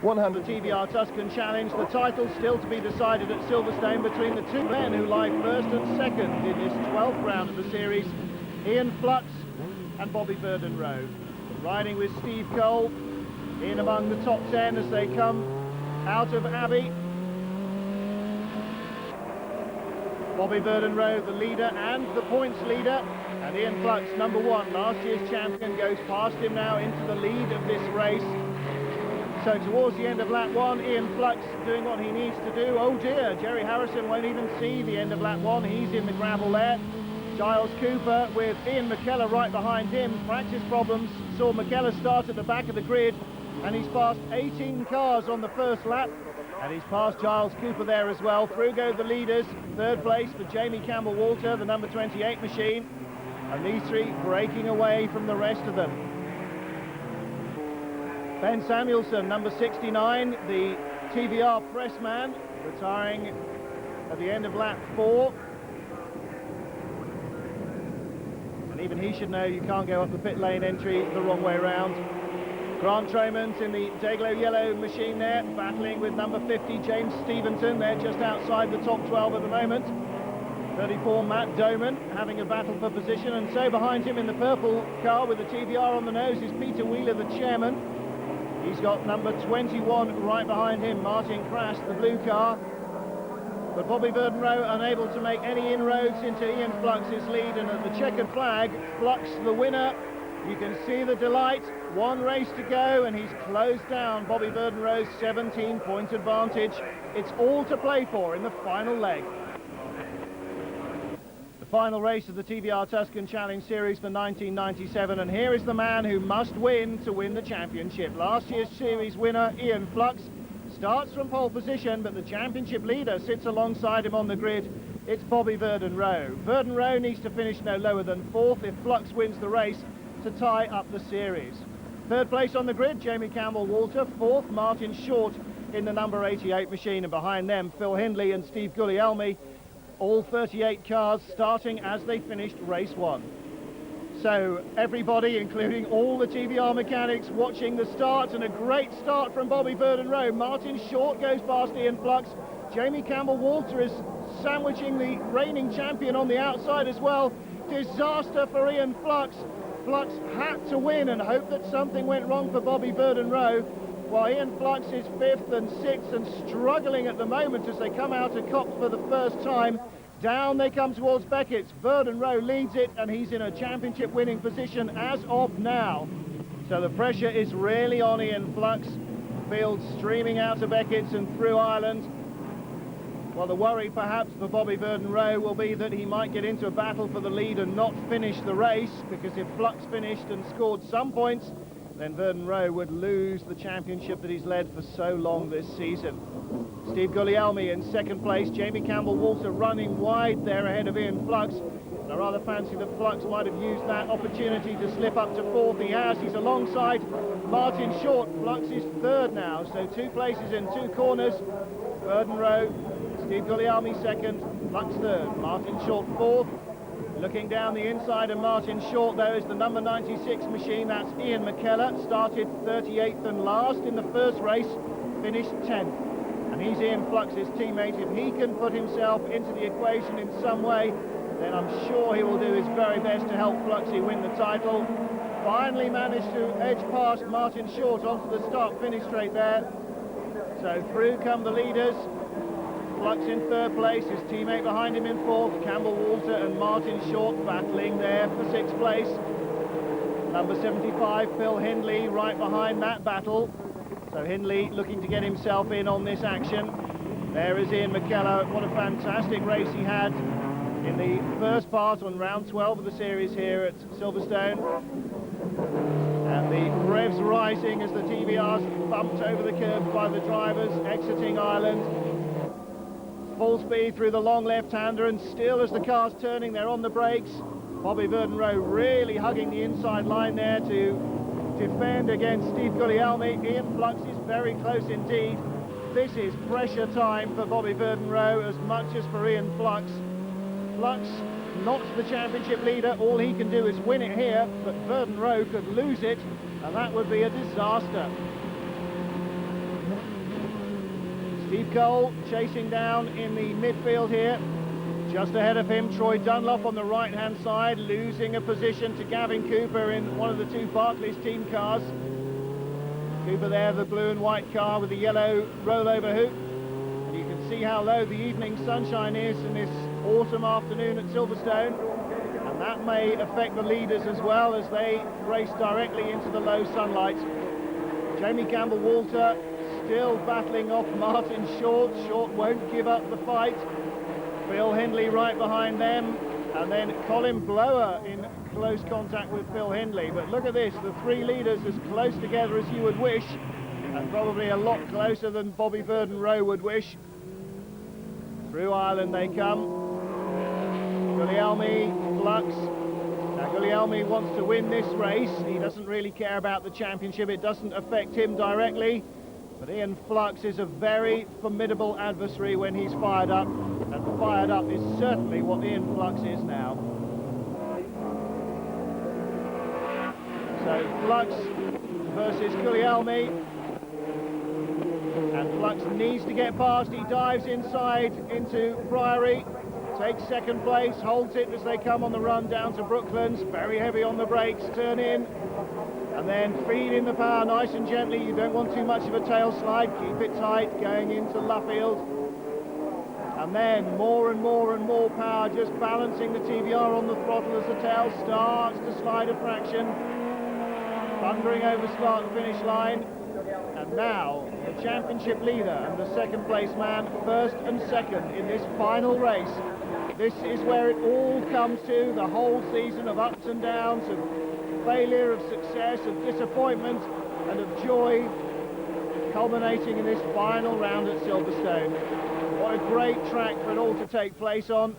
100 TVR Tuscan Challenge. The title still to be decided at Silverstone between the two men who lie first and second in this 12th round of the series, Ian Flux and Bobby Burden-Rowe. Riding with Steve Cole in among the top 10 as they come out of Abbey. Bobby Burden-Rowe, the leader and the points leader, and Ian Flux, number one, last year's champion, goes past him now into the lead of this race. So towards the end of lap one, Ian Flux doing what he needs to do. Oh dear, Jerry Harrison won't even see the end of lap one. He's in the gravel there. Giles Cooper with Ian McKellar right behind him. Practice problems saw McKellar start at the back of the grid, and he's passed 18 cars on the first lap, and he's passed Giles Cooper there as well. Through go the leaders. Third place for Jamie Campbell-Walter, the number 28 machine, and these three breaking away from the rest of them. Ben Samuelson, number 69, the TVR pressman, retiring at the end of lap 4. And even he should know you can't go up the pit lane entry the wrong way round. Grant Tremont in the Dayglow yellow machine there, battling with number 50, James Stevenson. They're just outside the top 12 at the moment. 34, Matt Doman, having a battle for position. And so behind him in the purple car with the TVR on the nose is Peter Wheeler, the chairman. He's got number 21 right behind him, Martin Crass, the blue car. But Bobby Burden-Rowe unable to make any inroads into Ian Flux's lead, and at the checkered flag, Flux the winner. You can see the delight. One race to go, and he's closed down Bobby Burden-Rowe's 17-point advantage. It's all to play for in the final leg. The final race of the TVR Tuscan Challenge Series for 1997, and here is the man who must win to win the championship. Last year's series winner, Ian Flux, starts from pole position, but the championship leader sits alongside him on the grid. It's Bobby Burden-Rowe. Burden-Rowe needs to finish no lower than 4th if Flux wins the race to tie up the series. Third place on the grid, Jamie Campbell-Walter. 4th, Martin Short in the number 88 machine, and behind them, Phil Hindley and Steve Guglielmi. All 38 cars starting as they finished race 1. So everybody, including all the TVR mechanics, watching the start, and a great start from Bobby Burden-Rowe. Martin Short goes past Ian Flux. Jamie Campbell-Walter is sandwiching the reigning champion on the outside as well. Disaster for Ian Flux. Flux had to win and hope that something went wrong for Bobby Burden-Rowe, while Ian Flux is 5th and 6th and struggling at the moment as they come out of Copse for the first time. Down they come towards Beckett's. Burden-Rowe leads it, and he's in a championship winning position as of now. So the pressure is really on Ian Flux. Field streaming out of Beckett's and through Ireland. Well, the worry perhaps for Bobby Burden-Rowe will be that he might get into a battle for the lead and not finish the race, because if Flux finished and scored some points, then Burden-Rowe would lose the championship that he's led for so long this season. Steve Guglielmi in second place, Jamie Campbell-Walter running wide there ahead of Ian Flux. And I rather fancy that Flux might have used that opportunity to slip up to 4th. He has. He's alongside Martin Short. Flux is 3rd now, so 2 places in 2 corners. Burden-Rowe, Steve Guglielmi 2nd, Flux 3rd, Martin Short 4th. Looking down the inside of Martin Short, though, is the number 96 machine. That's Ian McKellar. Started 38th and last in the first race, finished 10th. And he's Ian Flux's teammate. If he can put himself into the equation in some way, then I'm sure he will do his very best to help Fluxy win the title. Finally managed to edge past Martin Short onto the start-finish straight there. So through come the leaders. Flux in 3rd place, his teammate behind him in 4th, Campbell-Walter and Martin Short battling there for 6th place. Number 75, Phil Hindley, right behind that battle. So Hindley looking to get himself in on this action. There is Ian McKellar. What a fantastic race he had in the first part on round 12 of the series here at Silverstone. And the revs rising as the TVR's bumped over the curb by the drivers exiting Ireland. Full speed through the long left-hander, and still as the car's turning, they're on the brakes. Bobby Burden-Rowe really hugging the inside line there to defend against Steve Guglielmi. Ian Flux is very close indeed. This is pressure time for Bobby Burden-Rowe as much as for Ian Flux. Flux, not the championship leader, all he can do is win it here, but Burden-Rowe could lose it, and that would be a disaster. Steve Cole chasing down in the midfield here. Just ahead of him, Troy Dunlop on the right-hand side, losing a position to Gavin Cooper in one of the two Barclays team cars. Cooper there, the blue and white car with the yellow rollover hoop. And you can see how low the evening sunshine is in this autumn afternoon at Silverstone. And that may affect the leaders as well as they race directly into the low sunlight. Jamie Campbell-Walter still battling off Martin Short. Short won't give up the fight. Phil Hindley right behind them, and then Colin Blower in close contact with Phil Hindley. But look at this, the three leaders as close together as you would wish, and probably a lot closer than Bobby Verdon-Roe would wish. Through Ireland they come. Guglielmi, Flux. Now Guglielmi wants to win this race. He doesn't really care about the championship. It doesn't affect him directly. But Ian Flux is a very formidable adversary when he's fired up. And fired up is certainly what Ian Flux is now. So Flux versus Guglielmi. And Flux needs to get past. He dives inside into Priory. Takes second place, holds it as they come on the run down to Brooklands. Very heavy on the brakes, turn in. And then feed in the power nice and gently. You don't want too much of a tail slide. Keep it tight going into Luffield. And then more and more and more power, just balancing the TVR on the throttle as the tail starts to slide a fraction. Thundering over start and finish line. And now the championship leader and the second place man, first and second in this final race. This is where it all comes to, the whole season of ups and downs, of failure, of success, of disappointment and of joy, culminating in this final round at Silverstone. What a great track for it all to take place on.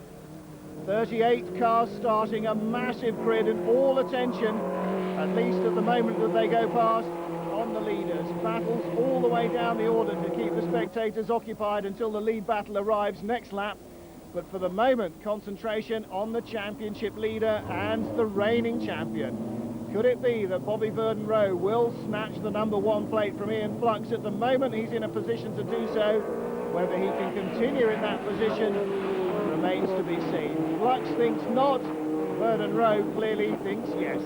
38 cars starting, a massive grid, and all attention, at least at the moment that they go past, on the leaders. Battles all the way down the order to keep the spectators occupied until the lead battle arrives next lap. But for the moment, concentration on the championship leader and the reigning champion. Could it be that Bobby Verdon-Roe will snatch the #1 plate from Ian Flux? At the moment he's in a position to do so. Whether he can continue in that position remains to be seen. Flux thinks not, Verdon-Roe clearly thinks yes.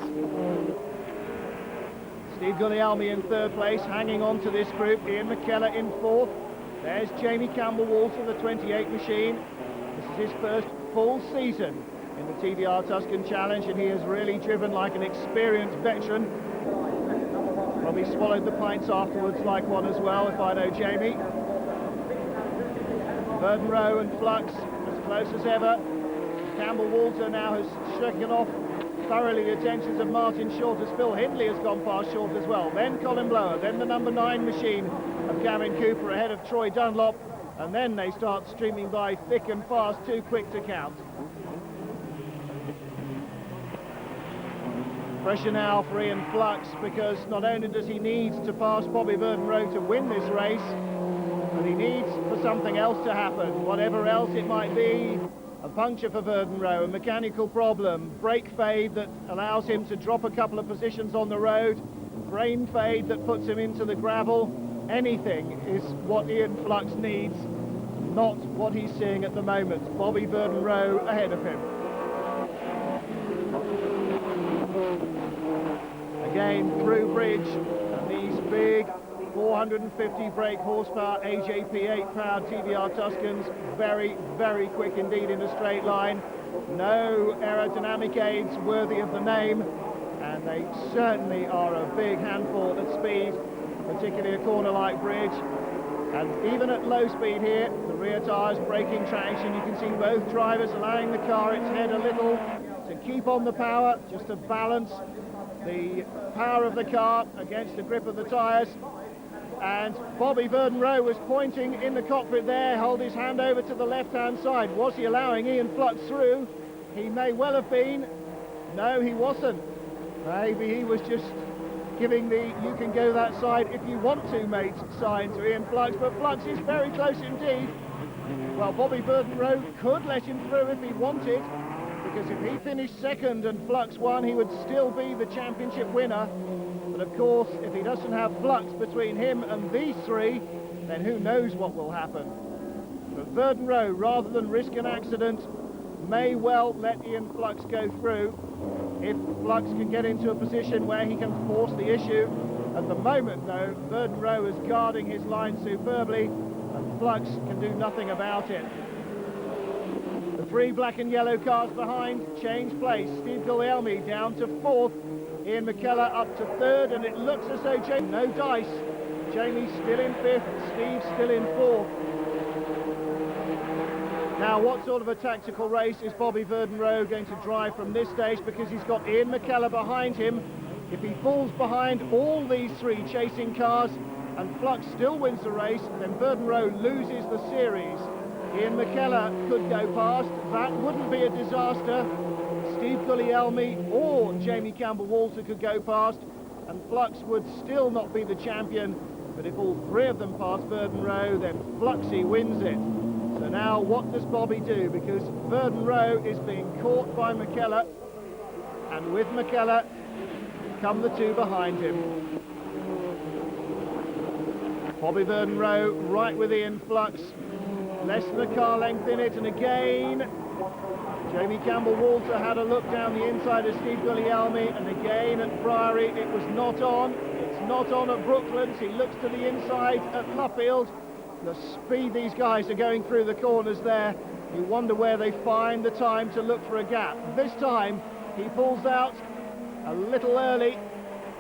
Steve Guglielmi in third place, hanging on to this group. Ian McKellar in fourth. There's Jamie Campbell-Walter, the 28 machine. This is his first full season in the TVR Tuscan Challenge, and he has really driven like an experienced veteran. Probably swallowed the pints afterwards like one as well, if I know Jamie. Verdon-Roe and Flux as close as ever. Campbell-Walter now has shaken off thoroughly the attentions of Martin Short as Phil Hindley has gone past Short as well. Then Colin Blower, then the #9 machine of Gavin Cooper ahead of Troy Dunlop. And then they start streaming by thick and fast, too quick to count. Pressure now for Ian Flux, because not only does he need to pass Bobby Verdon-Roe to win this race, but he needs for something else to happen, whatever else it might be. A puncture for Verdon-Roe, a mechanical problem, brake fade that allows him to drop a couple of positions on the road, brain fade that puts him into the gravel. Anything is what Ian Flux needs, not what he's seeing at the moment. Bobby Verdon-Roe ahead of him. Again through bridge, and these big 450 brake horsepower AJP8 powered TVR Tuscans, very, very quick indeed in a straight line. No aerodynamic aids worthy of the name, and they certainly are a big handful at speed, particularly a corner like bridge. And even at low speed here, the rear tyres braking traction, you can see both drivers allowing the car its head a little to keep on the power, just to balance the power of the car against the grip of the tyres. And Bobby Verdon-Roe was pointing in the cockpit there, hold his hand over to the left-hand side. Was he allowing Ian Flux through? He may well have been. No, he wasn't. Maybe he was just giving the "you can go that side if you want to, mate" sign to Ian Flux, but Flux is very close indeed. Well, Bobby Verdon-Roe could let him through if he wanted, because if he finished second and Flux won, he would still be the championship winner. But But of course, if he doesn't have flux between him and these three, then who knows what will happen. But Verdon Rowe, rather than risk an accident, may well let Ian Flux go through if Flux can get into a position where he can force the issue. At the moment, though, Verdon Rowe is guarding his line superbly, and Flux can do nothing about it. The three black and yellow cars behind change place. Steve Guglielmi down to fourth, Ian McKellar up to third, and it looks as though no dice. Jamie's still in fifth, Steve's still in fourth. Now, what sort of a tactical race is Bobby Verdon Rowe going to drive from this stage, because he's got Ian McKellar behind him? If he falls behind all these three chasing cars and Flux still wins the race, then Verdon Rowe loses the series. Ian McKellar could go past, that wouldn't be a disaster. Steve Guglielmi or Jamie Campbell-Walter could go past, and Flux would still not be the champion. But if all three of them pass Verdon Rowe, then Fluxy wins it. So now what does Bobby do? Because Verdon Rowe is being caught by McKellar, and with McKellar come the two behind him. Bobby Verdon Rowe right with Ian Flux, less than a car length in it, and again Jamie Campbell-Walter had a look down the inside of Steve Guglielmi, and again at Priory it was not on. It's not on at Brooklands. He looks to the inside at Luffield. The speed these guys are going through the corners there, you wonder where they find the time to look for a gap. This time he pulls out a little early,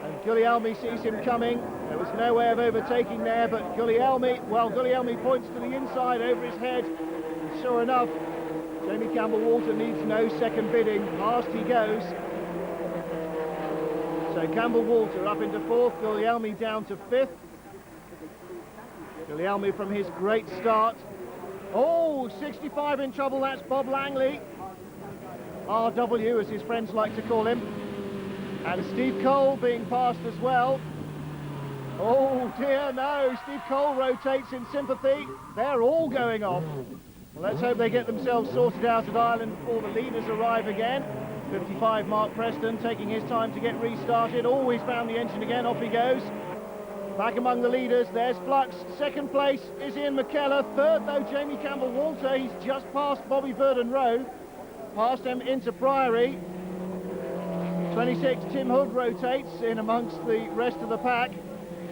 and Guglielmi sees him coming. There was no way of overtaking there, but Guglielmi points to the inside over his head. And sure enough, Jamie Campbell-Walter needs no second bidding. Past he goes. So Campbell-Walter up into fourth, Guglielmi down to fifth. Guglielmi from his great start. Oh, 65 in trouble, that's Bob Langley. RW, as his friends like to call him. And Steve Cole being passed as well. Oh dear, no, Steve Cole rotates in sympathy. They're all going off. Well, let's hope they get themselves sorted out at Ireland before the leaders arrive again. 55, Mark Preston, taking his time to get restarted. Always found the engine again, off he goes. Back among the leaders, there's Flux. Second place is Ian McKellar. Third, though, Jamie Campbell-Walter. He's just past Bobby Verdon Rowe. Past him into Priory. 26, Tim Hood rotates in amongst the rest of the pack.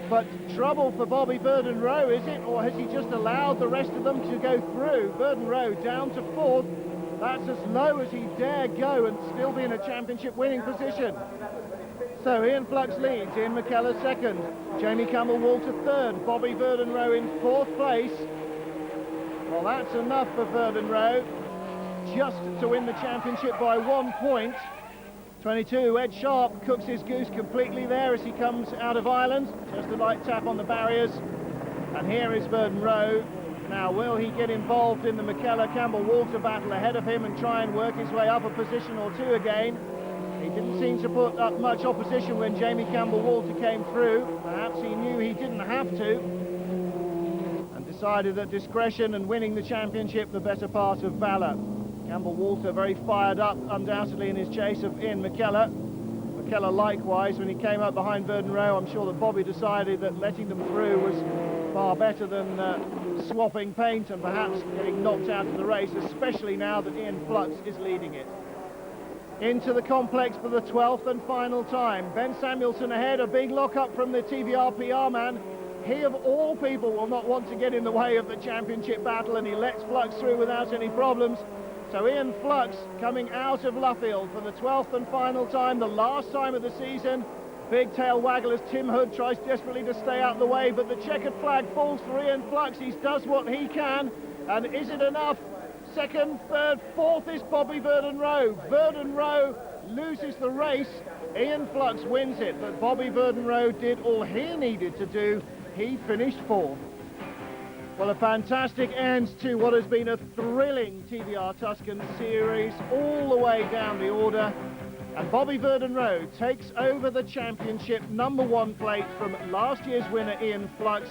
But trouble for Bobby Verdon Rowe, is it? Or has he just allowed the rest of them to go through? Verdon Rowe down to fourth. That's as low as he dare go and still be in a championship winning position. So Ian Flux leads, Ian McKellar second, Jamie Campbell-Walter third, Bobby Verdon Rowe in fourth place. Well, that's enough for Verdon Rowe, just to win the championship by 1 point. 22, Ed Sharp cooks his goose completely there as he comes out of Ireland. Just a light tap on the barriers. And here is Verdon Rowe. Now, will he get involved in the McKellar-Campbell-Walter battle ahead of him and try and work his way up a position or two again? He didn't seem to put up much opposition when Jamie Campbell-Walter came through. Perhaps he knew he didn't have to, and decided that discretion and winning the championship the better part of valour. Campbell-Walter very fired up, undoubtedly, in his chase of Ian McKellar. McKellar likewise, when he came up behind Verdon Rowe, I'm sure that Bobby decided that letting them through was far better than swapping paint and perhaps getting knocked out of the race, especially now that Ian Flux is leading it. Into the complex for the 12th and final time. Ben Samuelson ahead, a big lock-up from the TVR PR man. He, of all people, will not want to get in the way of the championship battle, and he lets Flux through without any problems. So Ian Flux coming out of Luffield for the 12th and final time, the last time of the season. Big tail waggle as Tim Hood tries desperately to stay out of the way, but the checkered flag falls for Ian Flux. He does what he can, and is it enough? Second, third, fourth is Bobby Verdon Rowe. Verdon Rowe loses the race. Ian Flux wins it, but Bobby Verdon Rowe did all he needed to do. He finished fourth. Well, a fantastic end to what has been a thrilling TVR Tuscan series all the way down the order. And Bobby Verdon Rowe takes over the championship #1 plate from last year's winner Ian Flux,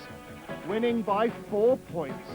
winning by 4 points.